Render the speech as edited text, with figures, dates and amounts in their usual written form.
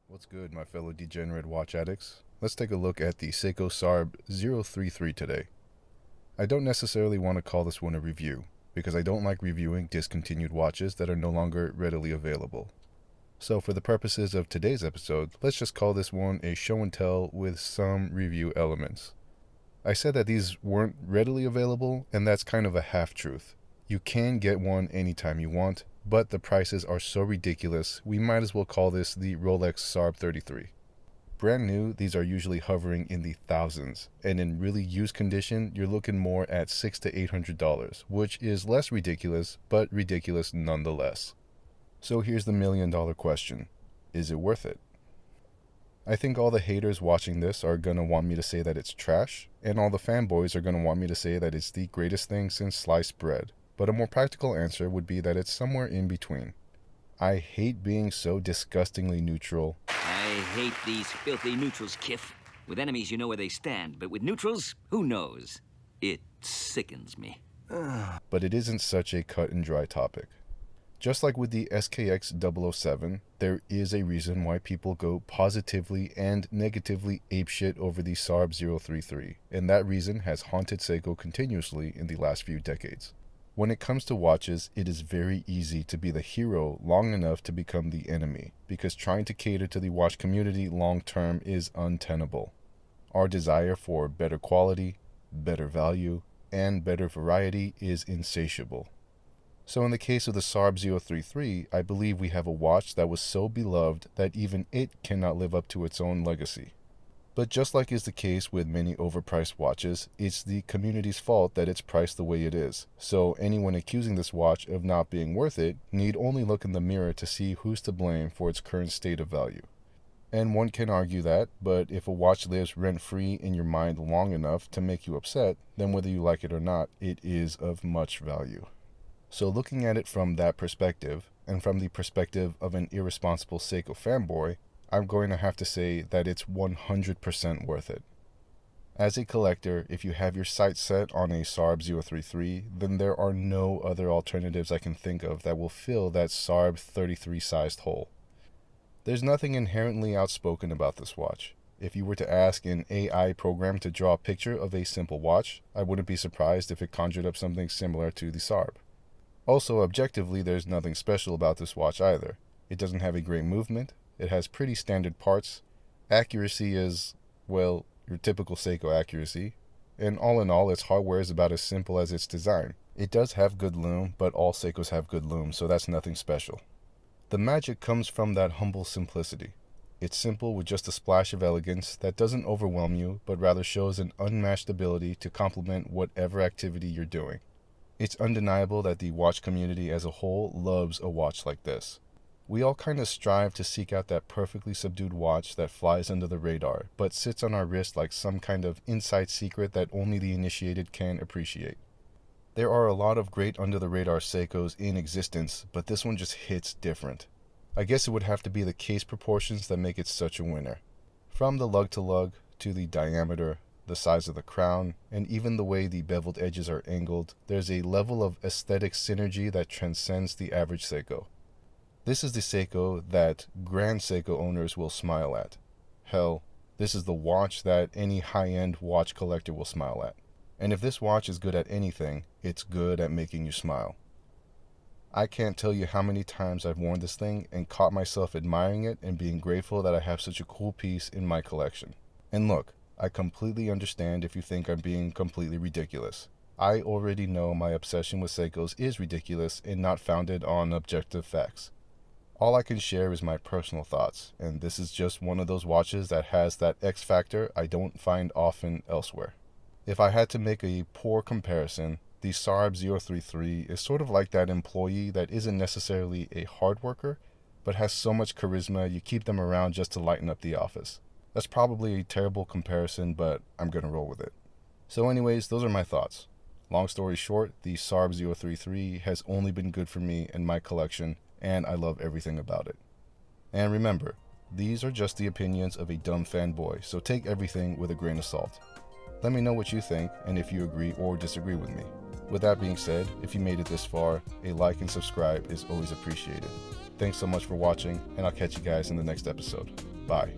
What's good, my fellow degenerate watch addicts? Let's take a look at the Seiko SARB033 today. I don't necessarily want to call this one a review, because I don't like reviewing discontinued watches that are no longer readily available. So for the purposes of today's episode, let's just call this one a show and tell with some review elements. I said that these weren't readily available, and that's kind of a half-truth. You can get one anytime you want, but the prices are so ridiculous, we might as well call this the Rolex SARB033. Brand new, these are usually hovering in the thousands, and in really used condition, you're looking more at $600 to $800, which is less ridiculous, but ridiculous nonetheless. So here's the million-dollar question. Is it worth it? I think all the haters watching this are gonna want me to say that it's trash, and all the fanboys are gonna want me to say that it's the greatest thing since sliced bread. But a more practical answer would be that it's somewhere in between. I hate being so disgustingly neutral. I hate these filthy neutrals, Kiff. With enemies, you know where they stand, but with neutrals, who knows? It sickens me. But it isn't such a cut and dry topic. Just like with the SKX 007, there is a reason why people go positively and negatively apeshit over the SARB033, and that reason has haunted Seiko continuously in the last few decades. When it comes to watches, it is very easy to be the hero long enough to become the enemy, because trying to cater to the watch community long term is untenable. Our desire for better quality, better value, and better variety is insatiable. So in the case of the SARB033, I believe we have a watch that was so beloved that even it cannot live up to its own legacy. But just like is the case with many overpriced watches, it's the community's fault that it's priced the way it is. So anyone accusing this watch of not being worth it need only look in the mirror to see who's to blame for its current state of value. And one can argue that, but if a watch lives rent-free in your mind long enough to make you upset, then whether you like it or not, it is of much value. So looking at it from that perspective, and from the perspective of an irresponsible Seiko fanboy, I'm going to have to say that it's 100% worth it. As a collector, if you have your sights set on a SARB033, then there are no other alternatives I can think of that will fill that SARB33 sized hole. There's nothing inherently outspoken about this watch. If you were to ask an AI program to draw a picture of a simple watch, I wouldn't be surprised if it conjured up something similar to the SARB. Also, objectively, there's nothing special about this watch either. It doesn't have a great movement. It has pretty standard parts. Accuracy is, well, your typical Seiko accuracy. And all in all, its hardware is about as simple as its design. It does have good lume, but all Seikos have good lume, so that's nothing special. The magic comes from that humble simplicity. It's simple with just a splash of elegance that doesn't overwhelm you, but rather shows an unmatched ability to complement whatever activity you're doing. It's undeniable that the watch community as a whole loves a watch like this. We all kind of strive to seek out that perfectly subdued watch that flies under the radar, but sits on our wrist like some kind of inside secret that only the initiated can appreciate. There are a lot of great under-the-radar Seikos in existence, but this one just hits different. I guess it would have to be the case proportions that make it such a winner. From the lug-to-lug, to the diameter, the size of the crown, and even the way the beveled edges are angled, there's a level of aesthetic synergy that transcends the average Seiko. This is the Seiko that Grand Seiko owners will smile at. Hell, this is the watch that any high-end watch collector will smile at. And if this watch is good at anything, it's good at making you smile. I can't tell you how many times I've worn this thing and caught myself admiring it and being grateful that I have such a cool piece in my collection. And look, I completely understand if you think I'm being completely ridiculous. I already know my obsession with Seikos is ridiculous and not founded on objective facts. All I can share is my personal thoughts, and this is just one of those watches that has that X factor I don't find often elsewhere. If I had to make a poor comparison, the SARB033 is sort of like that employee that isn't necessarily a hard worker, but has so much charisma you keep them around just to lighten up the office. That's probably a terrible comparison, but I'm gonna roll with it. So anyways, those are my thoughts. Long story short, the SARB033 has only been good for me and my collection, and I love everything about it. And remember, these are just the opinions of a dumb fanboy, so take everything with a grain of salt. Let me know what you think and if you agree or disagree with me. With that being said, if you made it this far, a like and subscribe is always appreciated. Thanks so much for watching, and I'll catch you guys in the next episode. Bye.